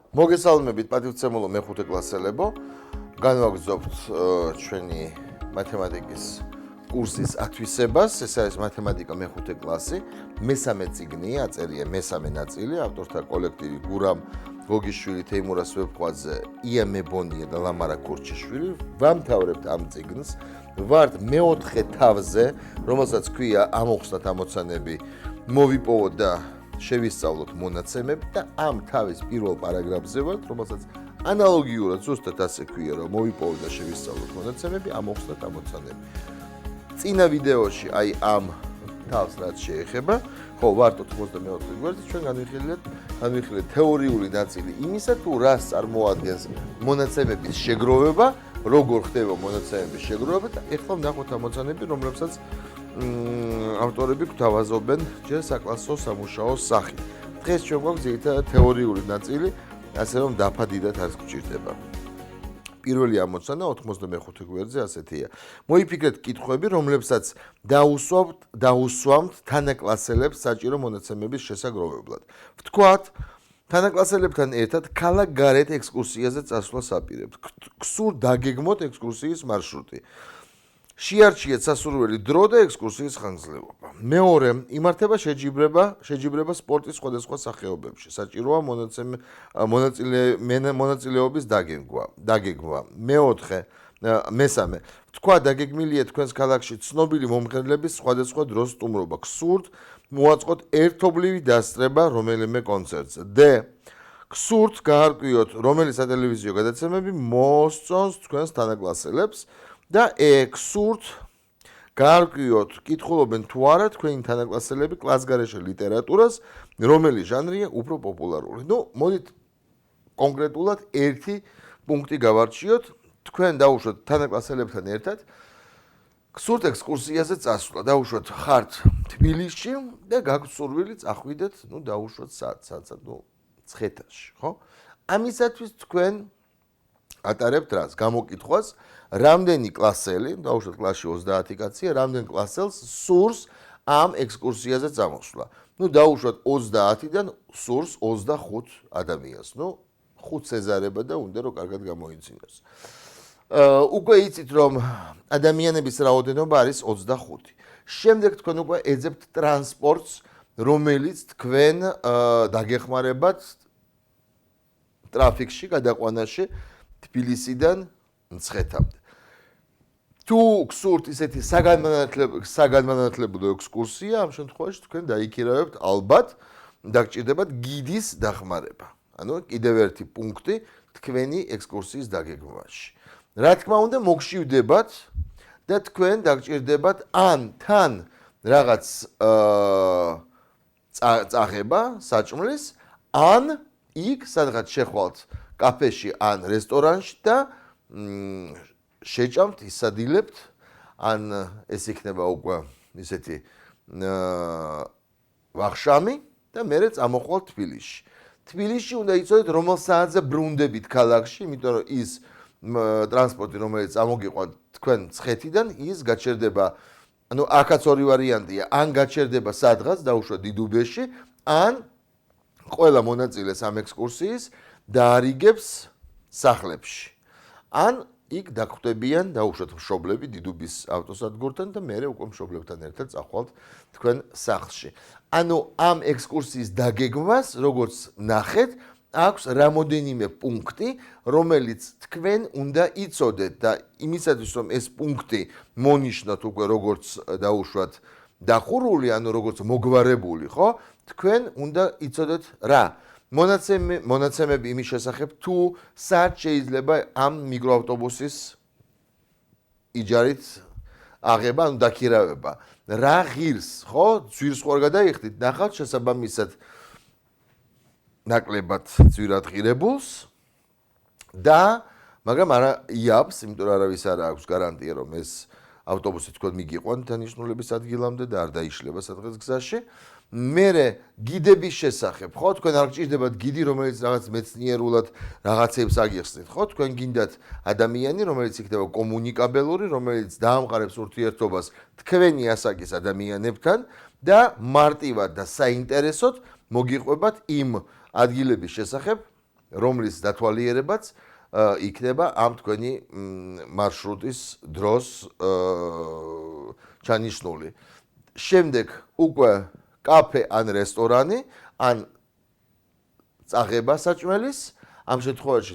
მოგესალმებით პატივცემულო მეხუთე კლასელებო. განვაგრძობთ ჩვენი მათემატიკის კურსის ათვისებას. ეს არის მათემატიკა მეხუთე კლასი. მესამე წიგნია, აწერია მესამე ნაწილი, ავტორთა კოლექტივი გურამ გოგიშვილი, თეიმურას ვებხვაძე, ია მებონია და ლამარა ქურჩიშვილი. ვამთავრებთ ამ წიგნს. ვართ მეოთხე თავზე, რომელსაც ქვია ამოხსნათ ამოცანები, მოვიპოვოთ და შევისწავლოთ მონაცემები და ამ თავის პირველ პარაგრაფზე ვართ, რომელსაც ანალოგიურად ზუსტად ასე ქვია, რომ მოვიპოვოთ და შევისწავლოთ მონაცემები, ამოხსნათ ამოცანები. წინა ვიდეოში აი ამ თავს რაც შეეხება, ხო, ვართ 94 გვერდით, ჩვენ განვიხილეთ თეორიული ნაწილი იმისა, თუ რას წარმოადგენს მონაცემების შეგროვება, როგორ ხდება მონაცემების შეგროვება და ეხლა ვნახოთ ამოცანები, რომლებსაც ავტორები გვთავაზობენ ჯერ საკლასო სამუშაო სახით. დღეს ჩვენ გვაქვს ძირითადად თეორიული ნაწილი, ასე რომ დაფადიდად არ გვჭირდება. პირველი ამოცანა 95 გვერდზე ასეთია. მოიფიქრეთ კითხვები, რომლებსაც დაუსვამთ თანაკლასელებს საჭირო მონაცემების შესაგროვებლად. ვთქვათ, თანაკლასელებთან ერთად ქალაქგარეთ ექსკურსიაზე წასვლას აპირებთ. გსურთ დაგეგმოთ ექსკურსიის მარშრუტი. შეარჩიეთ სასურველი დრო და ექსკურსიის ხანგრძლივობა. მეორე, იმართება შეჯიბრება სპორტის სხვადასხვა სახეობებში. საჭიროა მონაწილეობის დაგეგმვა. მესამე, ვთქვა დაგეგმილია თქვენს ქალაქში ცნობილი მომღერლების სხვადასხვა დროს სტუმრობა. გსურთ მოაწყოთ ერთობლივი დასწრება რომელიმე კონცერტზე. გსურთ გაარკვიოთ, რომელი სატელევიზიო გადაცემები მოსწონს თქვენს თანაკლასელებს. და გსურთ გაარკვიოთ, კითხულობენ თუ არა თქვენი თანაკლასელები კლასგარეშე ლიტერატურას, რომელი ჟანრია უფრო პოპულარული. მოდით კონკრეტულად ერთი პუნქტი გავარჩიოთ, თქვენ დაუშვათ თანაკლასელებთან ერთად, გსურთ ექსკურსიაზე წასვლა, დაუშვათ ხართ თბილისში და გაქვთ სურვილი წახვიდეთ, დაუშვათ საათს, ცხეთაში, ხო? ამისათვის თქვენ ატარებთ რას? გამოკითხვას, რამდენი კლასელი, დაუშვათ კლასში 30 კაცია, რამდენ კლასელს სურს ამ ექსკურსიაზე წამოსვლა. დაუშვათ 30-დან სურს 25 ადამიანს. 5 წეზარება და უნდა რომ კარგად გამოიცინოს. უკვე იცით რომ ადამიანების რაოდენობა არის 25. შემდეგ თქვენ უკვე ეძებთ ტრანსპორტს, რომელიც თქვენ დაგეხმარებათ ტრაფიკში, გადაყვანაში თბილისიდან მცხეთამდე. თუ გსურთ ისეთი საგანმანათლებლო ექსკურსია, ამ შემთხვევაში თქვენ დაიქირავებთ ალბათ დაგჭირდებათ გიდის დახმარება. კიდევ ერთი პუნქტი თქვენი ექსკურსიის დაგეგმვაში. რა თქმა უნდა, მოგშივდებათ და თქვენ დაგჭირდებათ ან თან რაღაც წაღება საჭმლის, ან იქ სადღაც შეხვალთ კაფეში ან რესტორანში და შეჭამთ, ისადილებთ, ან ეს იქნება უკვე ისეთი ვახშამი და მერე წამოხვალთ თბილისში. თბილისში უნდა იცოდეთ, რომელ საათზე ბრუნდებით ქალაქში, იმიტომ რომ ის ტრანსპორტი, რომელიც წამოგიყვანთ თქვენ მცხეთიდან, ის გაჩერდება, აქაც ორი ვარიანტია, ან გაჩერდება სადღაც, დაუშვათ დიდუბეში, ან ყველა მონაწილეს ამ ექსკურსიის დაარიგებს სახლებში. ან იქ დაგხვდებიან დაუშვათ მშობლები დიდუბის ავტოსადგურთან და მერე უკვე მშობლებთან ერთად წახვალთ თქვენ სახლში. ამ ექსკურსიის დაგეგმვას, როგორც ნახეთ, აქვს რამოდენიმე პუნქტი, რომელიც თქვენ უნდა იცოდეთ და იმისათვის რომ ეს პუნქტი მონიშნოთ უკვე როგორც დაუშვათ დახურული, როგორც მოგვარებული, ხო? თქვენ უნდა იცოდეთ რა? მონაცემები იმის შესახებ, თუ საათ შეიძლება ამ მიკროავტობუსის იჯარით აღება, დაქირავება. რა ღირს, ხო? ძვირს ხوار გადაიხდით, ნახავთ შესაბამისად ნაკლებად ძვირად ღირებულს და მაგრამ არა იაფს, იმიტომ რომ არავის არ აქვს გარანტია, რომ ეს ავტობუსი თქვენ მიგიყვანთ დანიშნულების ადგილამდე და არ დაიშლება სადღაც გზაში. მერე გიდების შესახებ, ხო, თქვენ არ გჭირდებათ გიდი, რომელიც რაღაც მეცნიერულად რაღაცებს აგიხსნით, ხო, თქვენ გინდათ ადამიანი, რომელიც იქნება კომუნიკაბელური, რომელიც დაამყარებს ურთიერთობას თქვენი ასაკის ადამიანებთან და მარტივად და საინტერესოდ მოგიყვებათ იმ ადგილების შესახებ, რომლის დათვალიერებაც იქნება ამ თქვენი მარშრუტის დროს ჩანიშნული. შემდეგ უკვე კაფე ან რესტორანი ან წაღება საჭმელის ამ შემთხვევაში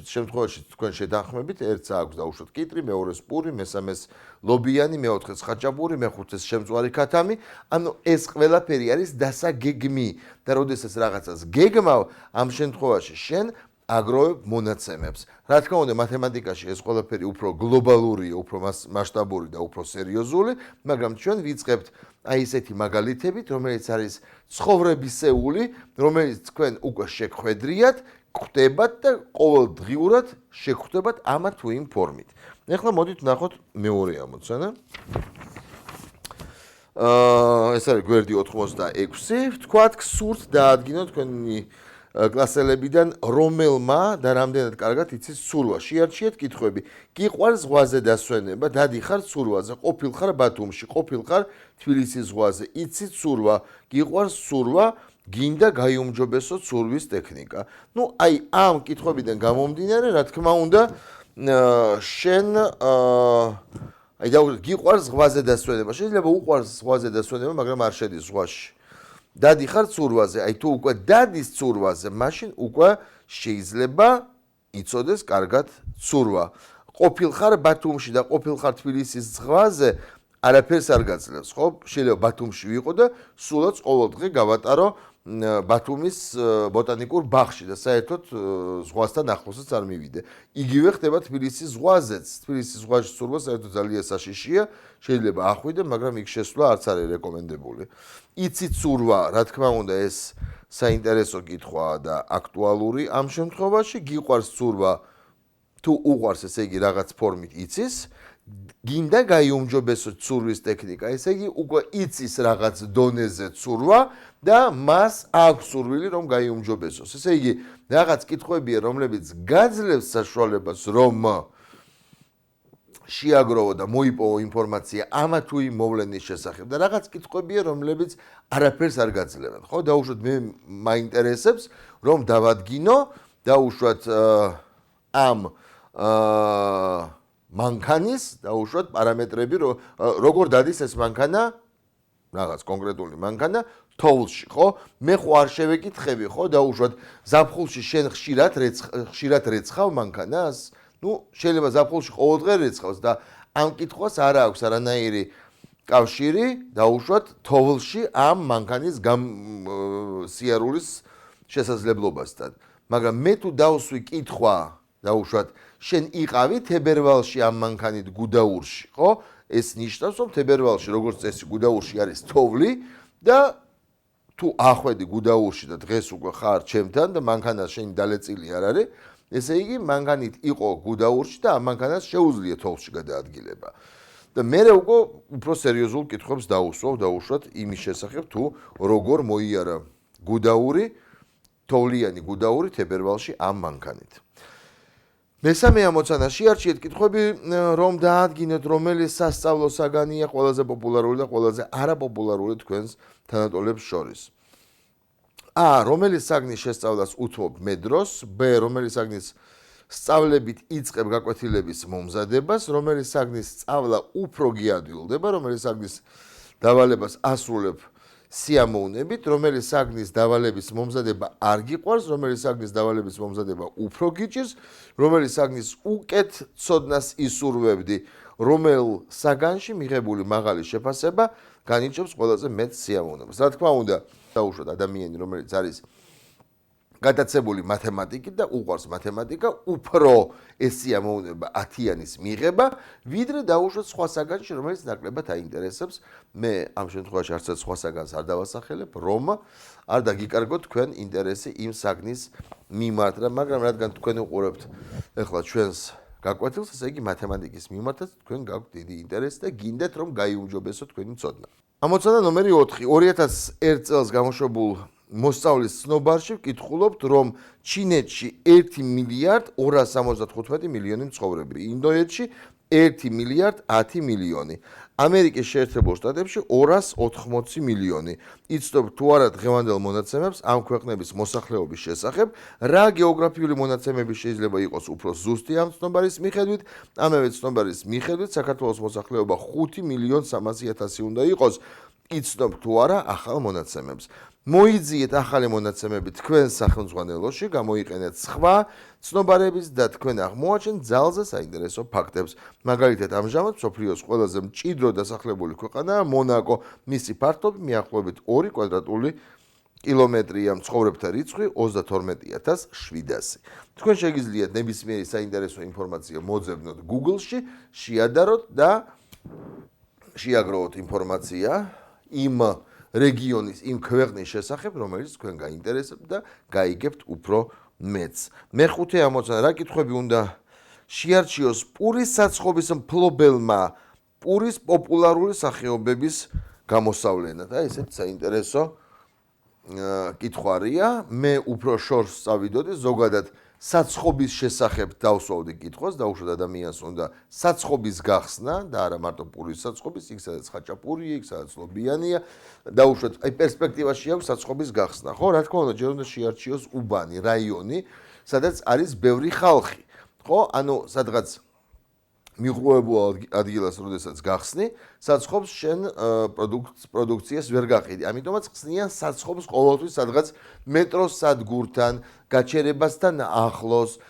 თქვენ შეთანხმებით ერთს აქვს დაუშვათ კიტრი, მეორეს პური, მესამეს ლობიანი, მეოთხეს ხაჭაპური, მეხუთეს შემწვარი ქათამი. ანუ ეს ყველაფერი არის დასაგეგმი და როდესაც რაღაცას გეგმავ, ამ შემთხვევაში შენ აგროვებ მონაცემებს. რა თქმა უნდა, მათემატიკაში ეს ყველაფერი უფრო გლობალურია, უფრო მასშტაბური და უფრო სერიოზული, მაგრამ ჩვენ ვიწყებთ აი ესეთი მაგალითებით, რომელიც არის ცხოვრებისეული, რომელიც თქვენ უკვე შეგხვედრიათ, ხვდებათ და ყოველდღიურად შეგხვდებათ ამა თუ იმ ფორმით. ეხლა მოდით ვნახოთ მეორე ამოცანა. ეს არის გვერდი 86. ვთქვათ, გსურთ დაადგინოთ თქვენი კლასელებიდან რომელმა და რამდენად კარგად იცის ცურვა. შეარჩიეთ კითხვები. გიყვარს ზღვაზე დასვენება, დადიხარ ცურვაზე, ყოფილხარ ბათუმში, ყოფილხარ თბილისის ზღვაზე, იცი ცურვა, გიყვარს ცურვა, გინდა გაიუმჯობესო ცურვის ტექნიკა. ნუ აი ამ კითხვებიდან გამომდინარე, რა თქმა უნდა, შენ აი გიყვარს ზღვაზე დასვენება. შეიძლება უყვარს ზღვაზე დასვენება, მაგრამ არ შედის ზღვაში. დადიხარ ცურვაზე, აი თუ უკვე დადის ცურვაზე, მაშინ უკვე შეიძლება იცოდეს კარგად ცურვა. ყოფილხარ ბათუმში და ყოფილხარ თბილისის ზღვაზე არაფერს არ გაძლევს, ხო? შეიძლება ბათუმში ვიყო და სულაც ყოველდღე გავატარო ბათუმის ბოტანიკურ ბაღში და საერთოდ ზღვასთან ახლოსაც არ მივიდე. იგივე ხდება თბილისის ზღვაზეც. თბილისის ზღვაში ცურვა საერთოდ ძალიან საშიშია, შეიძლება ახვიდე, მაგრამ იქ შესვლა არც არის რეკომენდებული. იცი ცურვა, რა თქმა უნდა, ეს საინტერესო კითხვაა და აქტუალური ამ შემთხვევაში. გიყვარს ცურვა, თუ უყვარს, ესე იგი რაღაც ფორმით იცის. გინდა გაიუმჯობესო ცურვის ტექნიკა, ესე იგი უკვე იცის რაღაც დონეზე ცურვა და მას აქვს სურვილი რომ გაიუმჯობესოს. ესე იგი რაღაც კითხვებია, რომლებიც გაძლევს საშუალებას რომ შეაგროვო და მოიპოვო ინფორმაცია ამა თუ იმ მოვლენის შესახებ და რაღაც კითხვებია, რომლებიც არაფერს არ გაძლევენ. ხო, დაუშვათ მე მაინტერესებს რომ დავადგინო, დაუშვათ ამ მანქანის დაუშვათ პარამეტრები, როგორ დადის ეს მანქანა, რაღაც კონკრეტული მანქანა თოვლში, ხო? მე ხო არ შევეკითხები, ხო, დაუშვათ ზაფხულში შენ ხშირად რეცხავ მანქანას? ნუ შეიძლება ზაფხულში ყოველდღე რეცხავს და ამ კითხვას არ აქვს არანაირი კავშირი დაუშვათ თოვლში ამ მანქანის სიარულის შესაძლებლობასთან. მაგრამ მე თუ დავსვი კითხვა დაუშვათ შენ იყავი თებერვალში ამ მანქანით გუდაურში, ხო? ეს ნიშნავს, რომ თებერვალში როგორც წესი გუდაურში არის თოვლი და თუ ახვედი გუდაურში და დღეს უკვე ხარ ჩემთან და მანქანა შენი დალეწილი არ არის, ესე იგი მანქანით იყო გუდაურში და ამ მანქანას შეუძლია თოვლში გადაადგილება. და მე უკვე უფრო სერიოზულ კითხვებს დაუსვავ დაუშვათ იმის შესახებ თუ როგორ მოიარა გუდაური, თოვლიანი გუდაური თებერვალში ამ მანქანით. მესამე ამოცანა შეარჩიეთ კითხვები, რომ დაადგინოთ რომელი სასწავლო საგანია ყველაზე პოპულარული და ყველაზე არაპოპულარული თქვენს თანატოლებს შორის. A. რომელი საგნის შესწავლას უთმობ მე დროს, B. რომელი საგნის სწავლებით იწყებ გაკვეთილების მომზადებას, რომელი საგნის სწავლა უფრო გიადვილდება, რომელი საგნის დავალებას ასრულებ სიამოვნებით, რომელი საგნის დავალების მომზადება არ გიყვარს, რომელი საგნის დავალების მომზადება უფრო გიჭირს, რომელი საგნის უკეთ ცოდნას ისურვებდი, რომელ საგანში მიღებული მაღალი შეფასება განიჭებს ყველაზე მეტ სიამოვნებას. რა თქმა უნდა, დაუშვათ ადამიანი, რომელიც არის გადაცებული მათემატიკით და უყვარს მათემატიკა, უფრო ეს სიამოვნება 10-იანის მიღება, ვიდრე დაუშვათ სხვა საგანში, რომელიც ნაკლებად აინტერესებს. მე ამ შემთხვევაში არც სხვა საგანს არ დავასახელებ, რომ არ დაგიკარგოთ თქვენ ინტერესი იმ საგნის მიმართ, მაგრამ რადგან თქვენ უყურებთ ეხლა ჩვენს გაკვეთილს, ესე იგი მათემატიკის მიმართაც თქვენ გაქვთ დიდი ინტერესი და გინდათ რომ გაიუმჯობესოთ თქვენი ცოდნა. ამოცანა ნომერი 4. 2001 წელს გამოშვებულ მოსწავლის ცნობარში ვკითხულობთ, რომ ჩინეთში 1 მილიარდ 275 მილიონი მცხოვრები, ინდოეთში 1 მილიარდ 10 მილიონი. ამერიკის შეერთებულ შტატებში 280 მილიონი. იცნობ თუ არა დღევანდელ მონაცემებს ამ ქვეყნების მოსახლეობის შესახებ, რა გეოგრაფიული მონაცემები შეიძლება იყოს უფრო ზუსტი ამ ცნობარის მიხედვით? ამავე ცნობარის მიხედვით საქართველოს მოსახლეობა 5.300.000 უნდა იყოს. იცნობ თუ არა ახალ მონაცემებს. მოიძიეთ ახალი მონაცემები თქვენ სახელმძღვანელოში, გამოიყენეთ სხვა ცნობარების და თქვენ აღმოაჩენთ ძალზე საინტერესო ფაქტებს. მაგალითად, ამჟამად მსოფლიოს ყველაზე მჭიდრო დასახლებული ქვეყანაა მონაკო. მისი ფართობი მიახლოებით 2 კვადრატული კილომეტრია, მცხოვრებთა რიცხვი 32,700. თქვენ შეგიძლიათ ნებისმიერი საინტერესო ინფორმაცია მოძებნოთ Google-ში, შეადაროთ და შეაგროვოთ ინფორმაცია იმ რეგიონის, იმ ქვეყნის შესახებ, რომელიც თქვენ გაინტერესებთ და გაიგებთ უფრო მეც. მეხუთე ამოცანა, რა კითხვები უნდა შეარჩიოს პურის საცხობის მფლობელმა პურის პოპულარული სახეობების გამოსავლენად? აი ესეთ საინტერესო კითხვარია. მე უფრო შორს წავიდოდი, ზოგადად საცხობის შესახებ დავსვავდი კითხვას, დაუშვათ ადამიანს უნდა საცხობის გახსნა და არა მარტო პურის საცხობის, იქ სადაც ხაჭაპურია, იქ სადაც ლობიანია, დაუშვათ აი პერსპექტივაში აქვს საცხობის გახსნა, ხო? რა თქმა უნდა, ჯერ უნდა შეარჩიოს უბანი, რაიონი, სადაც არის ბევრი ხალხი, ხო? ანუ სადღაც მიღრუებულ ადგილას, როდესაც გახსნი, საცხობს შენ პროდუქციას ვერ გაყიდი. ამიტომაც ხსნიან საცხობს ყოველთვის სადღაც მეტროს სადგურთან, გაჩერებასთან ახლოს,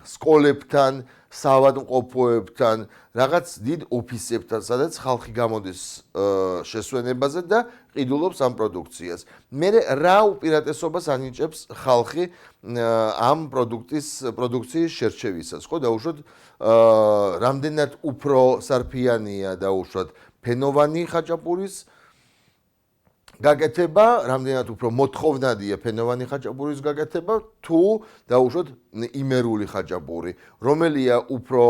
სკოლებთან, საავადმყოფოებთან, რაღაც დიდ ოფისებთან, სადაც ხალხი გამოდის შესვენებაზე და ყიდულობს ამ პროდუქციას. მერე რა უპირატესობას ანიჭებს ხალხი ამ პროდუქციის შერჩევისას, ხო? დაუშვათ რამდენად უფრო სარფიანია დაუშვათ ფენოვანი ხაჭაპურის გაკეთება, რამდენად უფრო მოთხოვნადია ფენოვანი ხაჭაპურის გაკეთება, თუ დაუშვათ იმერული ხაჭაპური, რომელია უფრო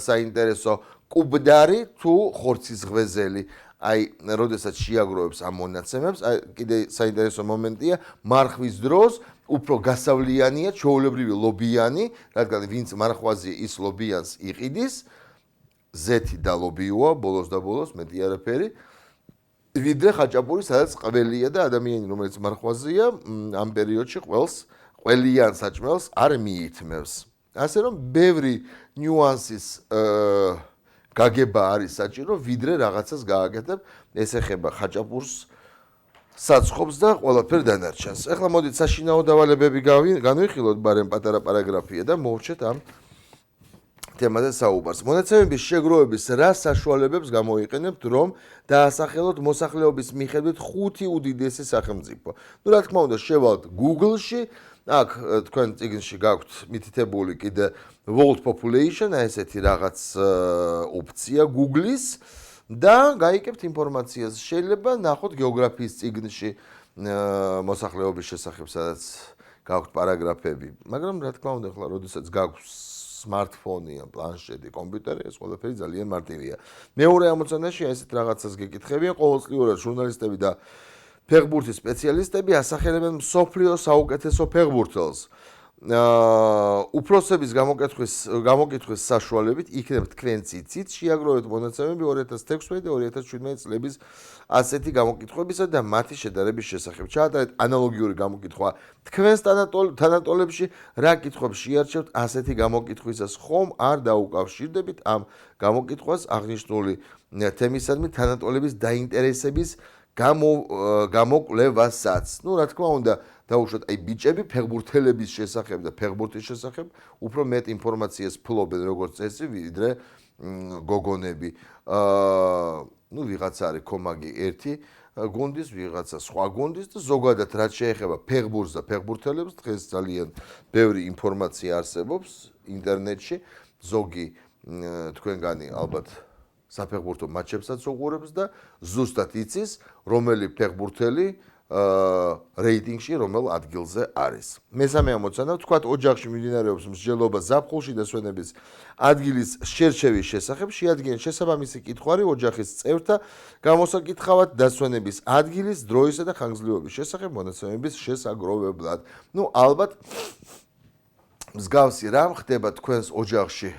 საინტერესო კუბდარი თუ ხორცის ღვეზელი. აი, როდესაც შეაგროვებს ამ მონაცემებს, აი კიდე საინტერესო მომენტია, მარხვის დროს უფრო გასავლიანია ჩვეულებრივი ლობიანი, რადგან ვინც მარხვაზია ის ლობიანს იყიდის, ზეთი და ლობიოა, ბოლოს და ბოლოს მეტი არაფერი. ვიდრე ხაჭაპური, სადაც ყველია და ადამიანი, რომელიც მარხვაზია, ამ პერიოდში ყველიან საჭმელს არ მიითმევს. ასე რომ, ბევრი ნიუანსის გაგება არის საჭირო, ვიდრე რაღაცას გააკეთებ, ეს ეხება ხაჭაპურს, საცხობს და ყველაფერ დანარჩენს. ეხლა მოდით საშინაო დავალებები განვიხილოთ, ბარემ პატარა პარაგრაფია და მოვჭეთ ამ თემაზე საუბარს. მონაცემების შეგროვების რა საშუალებებს გამოიყენებთ, რომ დაასახელოთ მოსახლეობის მიხედვით 5 უდიდესი სახელმწიფო? ნუ რა თქმა უნდა, შევალთ Google-ში, აქ თქვენ წიგნში გაქვთ მითითებული კიდე World Population, ესეთი რაღაც ოფცია Google-ის და გაიგებთ ინფორმაციას. შეიძლება ნახოთ გეოგრაფიის წიგნში მოსახლეობის შესახებ, სადაც გაქვთ პარაგრაფები. მაგრამ რა თქმა უნდა, ახლა როდესაც გაქვთ smartphone, პლანშეტი, კომპიუტერი, ეს ყველაფერი ძალიან მარტივია. მეორე ამოცანაში ესეთ რაღაცას გეკითხებიან, ყოველწლიურად ჟურნალისტები და ფეხბურთის სპეციალისტები ასახელებენ მსოფლიოს საუკეთესო ფეხბურთელს. უფროსების გამოკითხვის საშუალებით იქნებ თქვენ ციცით, შეაგროვეთ მონაცემები 2016 და 2017 წლების ასეთი გამოკითხვებისა და მათი შედარების შესახებ. ჩაატარეთ ანალოგიური გამოკითხვა თქვენს თანატოლებში, რა კითხვებს შეარჩევთ ასეთი გამოკითხვისას, ხომ არ დაუკავშირდებით ამ გამოკითხვას აღნიშნული თემისადმი თანატოლების დაინტერესების გამოკვლევასაც. ნუ რა თქმა უნდა, დაუშვათ აი ბიჭები ფეხბურთელების შესახებ და ფეხბურთის შესახებ უფრო მეტ ინფორმაციას ფლობენ როგორც წესი, ვიდრე გოგონები. ნუ ვიღაცა არის კომაგი ერთი გუნდის, ვიღაცა სხვა გუნდის და ზოგადად რაც შეეხება ფეხბურთს და ფეხბურთელებს, დღეს ძალიან ბევრი ინფორმაცია არსებობს ინტერნეტში, ზოგი თქვენგანი ალბათ საფეხბურთო მატჩებსაც უყურებს და ზუსტად იცის, რომელი ფეხბურთელი რეიტინგში რომელ ადგილზე არის. მესამე ამოცანა, ვთქვათ, ოჯახში მიმდინარეობს მსჯელობა ზაფხულში დასვენების ადგილის შერჩევის შესახებ, შეადგინეთ შესაბამისი კითხვარი ოჯახის წევრთა გამოსაკითხავად დასვენების ადგილის, დროისა და ხანგრძლივობის შესახებ მონაცემების შესაგროვებლად. ნუ ალბათ მსგავსი რამ ხდება თქვენს ოჯახში.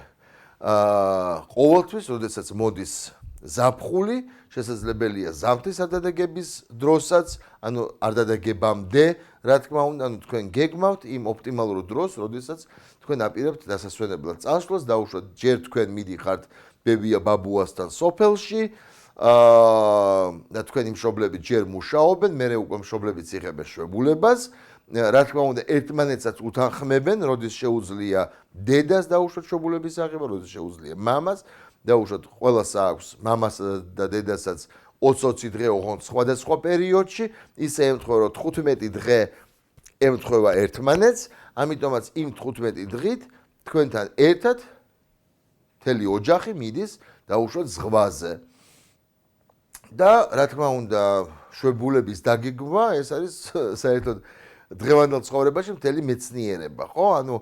ყოველთვის, როდესაც მოდის ზაფხული, შესაძლებელია ზამთრის ადადაგების დროსაც, ანუ არ დადაგებამდე, რა თქმა უნდა, ანუ თქვენ გეგმავთ იმ ოპტიმალურ დროს, როდესაც თქვენ აპირებთ დასასვენებლად წასვლას, დაუშვათ ჯერ თქვენ მიდიხართ ბებია ბაბუასთან სოფელში, და თქვენი მშობლები ჯერ მუშაობენ, მერე უკვე მშობლებიც იღებენ შვებულებას. რა თქმა უნდა, ერთმანეთსაც უთანხმებენ, როდის შეუძლია დედას დაუშვათ შვებულების აღება, როდის შეუძლია მამას, დაუშვათ ყველას აქვს მამას და დედასაც 20-20 დღე ოღონდ სხვადასხვა პერიოდში, ისე ემთხვევა, რომ 15 დღე ემთხვევა ერთმანეთს, ამიტომაც იმ 15 დღით თქვენთან ერთად მთელი ოჯახი მიდის დაუშვათ ზღვაზე. და რა თქმა უნდა, შვებულების დაგეგმვა ეს არის საერთოდ დღევანდელ ცხოვრებაში მთელი მეცნიერება, ხო? ანუ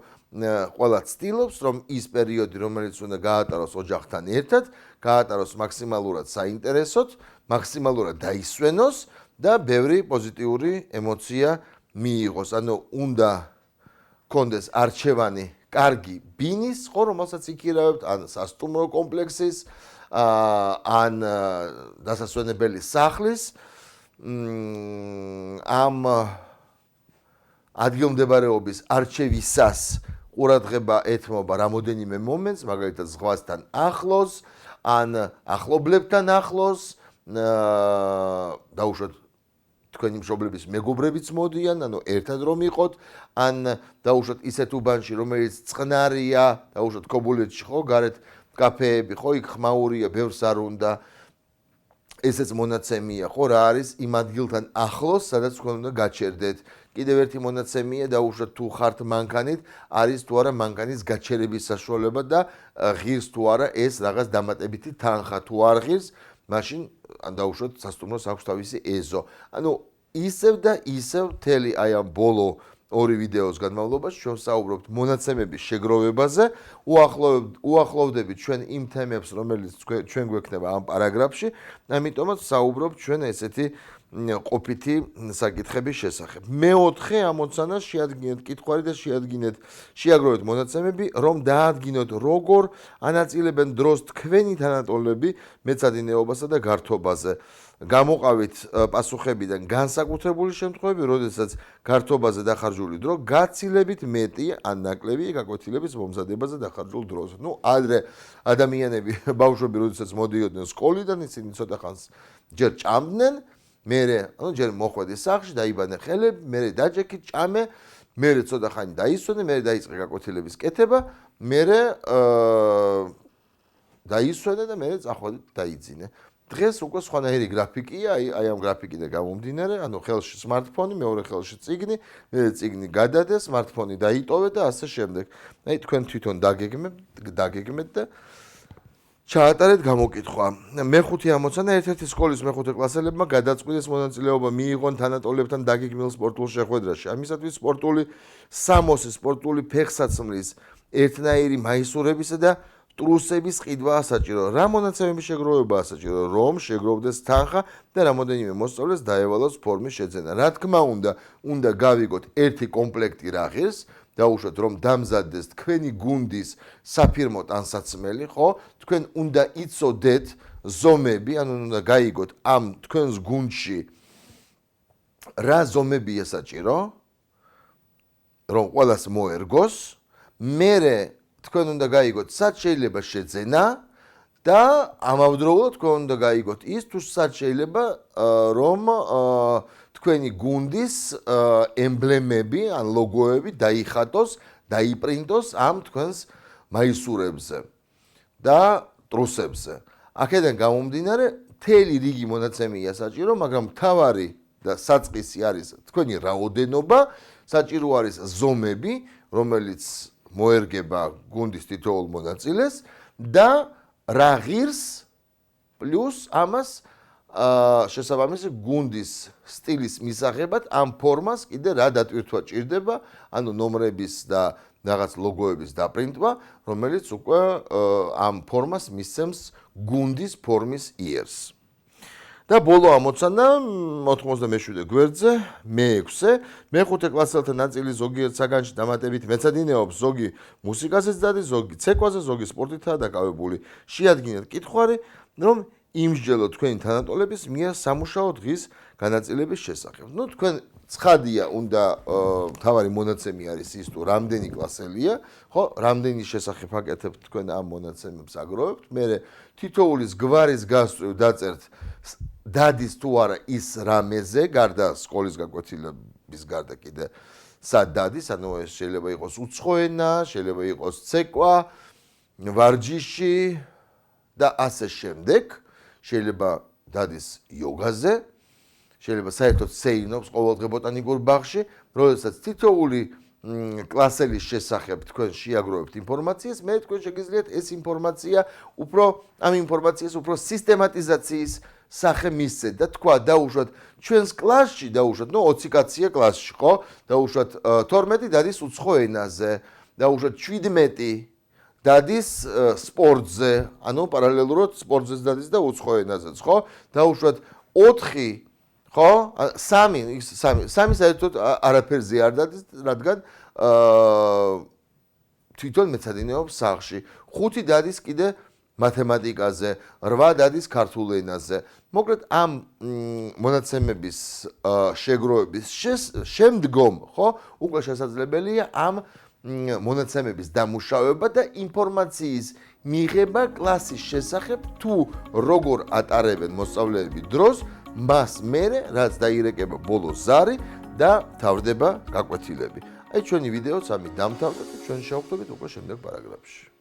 ყველა ცდილობს, რომ ის პერიოდი, რომელიც უნდა გაატაროს ოჯახთან ერთად, გაატაროს მაქსიმალურად საინტერესოდ, მაქსიმალურად დაისვენოს და ბევრი პოზიტიური ემოცია მიიღოს. ანუ უნდა კონდეს არჩევანი კარგი ბინის, ხო, რომელსაც იქირავებთ, ან სასტუმრო კომპლექსის, ან დასასვენებელი სახლის, ამ ადგილმდებარეობის არჩევისას ყურადღება ეთმობა რამოდენიმე მომენტს, მაგალითად ზღვასთან ახლოს, ან ახლობლებთან ახლოს, დაუშვათ თქვენი მშობლების მეგობრებიც მოდიან, ანუ ერთად რომ იყოთ, ან დაუშვათ ისეთ უბანში, რომელიც წყნარია, დაუშვათ ქობულეთში, ხო, გარეთ კაფეები, ხო, იქ ხმაურია, ბევრს არ უნდა. ესეც მონაცემია, ხო, რა არის იმ ადგილთან ახლოს, სადაც თქვენ უნდა გაჩერდეთ. კიდევ ერთი მონაცემია, დაუშვათ თუ ხართ მანქანით, არის თუ არა მანქანის გაჩერების საშუალება და ღირს თუ არა ეს რაღაც დამატებითი თანხა თუ არ ღირს, მაშინ ან დაუშვათ სასტუმროს აქვს თავისი ეზო. ანუ ისევ და ისევ მთელი აი ამ ბოლო ორი ვიდეოს განმავლობაში ჩვენ საუბრობთ მონაცემების შეგროვებაზე, უახლოვდებით ჩვენ იმ თემებს, რომელიც ჩვენ გვექნება ამ პარაგრაფში, ამიტომაც საუბრობთ ჩვენ ესეთი ყოფითი საკითხების შესახებ. მეოთხე ამოცანა შეადგინეთ კითხვარი და შეაგროვეთ მონაცემები, რომ დაადგინოთ როგორ ანაწილებენ დროს თქვენი თანატოლები მეცადინეობასა და გართობაზე. გამოყავით პასუხებიდან განსაკუთრებული შემთხვევები, როდესაც გართობაზე დახარჯული დრო გაცილებით მეტი ან ნაკლები გაკვეთილების მომზადებაზე დახარჯულ დროზე. ნუ ადრე ადამიანები, ბავშვები, როდესაც მოდიოდნენ სკოლიდან, ისინი ცოტა ხანს ჯერ ჭამდნენ, მერე, ანუ ჯერ მოხვედი სახლში, დაიბანე ხელები, მერე დაჯექი ჭამე, მერე ცოტა ხანი დაისვენე, მერე დაიწყე გაკვეთილების კეთება, მერე დაისვენე და მერე წახვედი დაიძინე. დღეს უკვე სხვანაირი გრაფიკია, აი ამ გრაფიკიდან გამომდინარე, ანუ ხელში smartphone, მეორე ხელში წიგნი, მერე წიგნი გადადე, smartphone დაიტოვე და ასე შემდეგ. აი თქვენ თვითონ დაგეგმეთ და ჩაატარეთ გამოკითხვა. მეხუთე ამოცანა, ერთ-ერთი სკოლის მეხუთე კლასელებმა გადაწყვიტეს მონაწილეობა მიიღონ თანატოლებთან დაგეგმილ სპორტულ შეხვედრაში. ამისათვის სპორტული სამოსი, სპორტული ფეხსაცმლის, ერთნაირი მაისურებისა და ტრუსების ყიდვაა საჭირო. რა მონაცემების შეგროვებაა საჭირო, რომ შეგროვდეს თანხა და რამოდენიმე მოსწავლეს დაევალოს ფორმის შეძენა. რა თქმა უნდა გავიგოთ ერთი კომპლექტი რა ღირს, დაუშვათ რომ დამზადდეს თქვენი გუნდის საფირმო ტანსაცმელი, ხო? თქვენ უნდა იცოდეთ ზომები, ანუ უნდა გაიგოთ ამ თქვენს გუნდში რა ზომებია საჭირო, რომ ყველას მოერგოს, მერე თქვენ უნდა გაიგოთ სად შეიძლება შეძენა და ამავდროულად თქვენ უნდა გაიგოთ ის თუ სად შეიძლება რომ თქვენი გუნდის ემბლემები ან ლოგოები დაიხატოს, დაიპრინტოს ამ თქვენს მაისურებზე და ტრუსებზე. აქედან გამომდინარე, მთელი რიგი მონაცემია საჭირო, მაგრამ მთავარი და საწყისი არის თქვენი რაოდენობა, საჭირო არის ზომები, რომელიც მოერგება გუნდის თითოეულ მონაწილეს და რა ღირს პლუს ამას შესაბამისი გუნდის სტილის მისაღებად ამ ფორმას კიდე რა დატვირთვა ჭირდება, ანუ ნომრების და რაღაც ლოგოების დაპრინტვა, რომელიც უკვე ამ ფორმას მისცემს გუნდის ფორმის იერს. და ბოლო ამოცანა 97 გვერდზე, მე-6, მე-5 კლასელთა ნაწილი ზოგიერთ საგანში დამატებით მეცადინეობს, ზოგი მუსიკაზეც დადის, ზოგი ცეკვაზე, ზოგი სპორტითაა დაკავებული. შეადგინეთ კითხვარი, რომ იმსჯელოთ თქვენი თანატოლების მიერ სამუშაო დღის განაწილების შესახებ. ნუ თქვენ ცხადია, უნდა თავარი მონაცემი არის ის თუ რამდენი კლასელია, ხო, რამდენი შესახებ აკეთებთ თქვენ ამ მონაცემებს აგროვებთ, მე თითოულის გვარის გასწვრივ დაწერთ დადის თუ არა ის რამეზე, გარდა სკოლის გაკვეთილების გარდა კიდე სად დადის, ანუ ეს შეიძლება იყოს უცხო ენა, შეიძლება იყოს ცეკვა, ვარჯიში და ასე შემდეგ, შეიძლება დადის იოგაზე, შეიძლება საერთოდ სეირნობს ყოველდღე ბოტანიკურ ბაღში, როდესაც თითოეული კლასელის შესახებ თქვენ შეაგროვებთ ინფორმაციას, მე თქვენ შეგიძლიათ ეს ინფორმაცია ამ ინფორმაციას უფრო სისტემატიზაციის სახე მისცეთ და თქვა დაუშვათ ჩვენს კლასში, დაუშვათ, 20 კაცია კლასში, ხო? დაუშვათ 12 დადის უცხო ენაზე, დაუშვათ 17 დადის სპორტზე, ანუ პარალელურად სპორტზეც დადის და უცხო ენაზეც, ხო? დაუშვათ 4 ხო? 3 საერთოდ არაფერზე არ დადის, რადგან თვითონ მეცადინეობს სახლში. 5 დადის კიდე მათემატიკაზე, 8 დადის ქართულ ენაზე. მოკლედ ამ მონაცემების შეგროვების შემდგომ, ხო, უკვე შესაძლებელია ამ მონაცემების დამუშავება და ინფორმაციის მიღება კლასის შესახებ თუ როგორ ატარებენ მოსწავლეები დროს, მას მერე რაც დაირეკება ბოლოს ზარი და თავდება გაკვეთილები. აი ჩვენი ვიდეოც ამით დამთავრდა და ჩვენ შევხვდებით უკვე შემდეგ პარაგრაფში.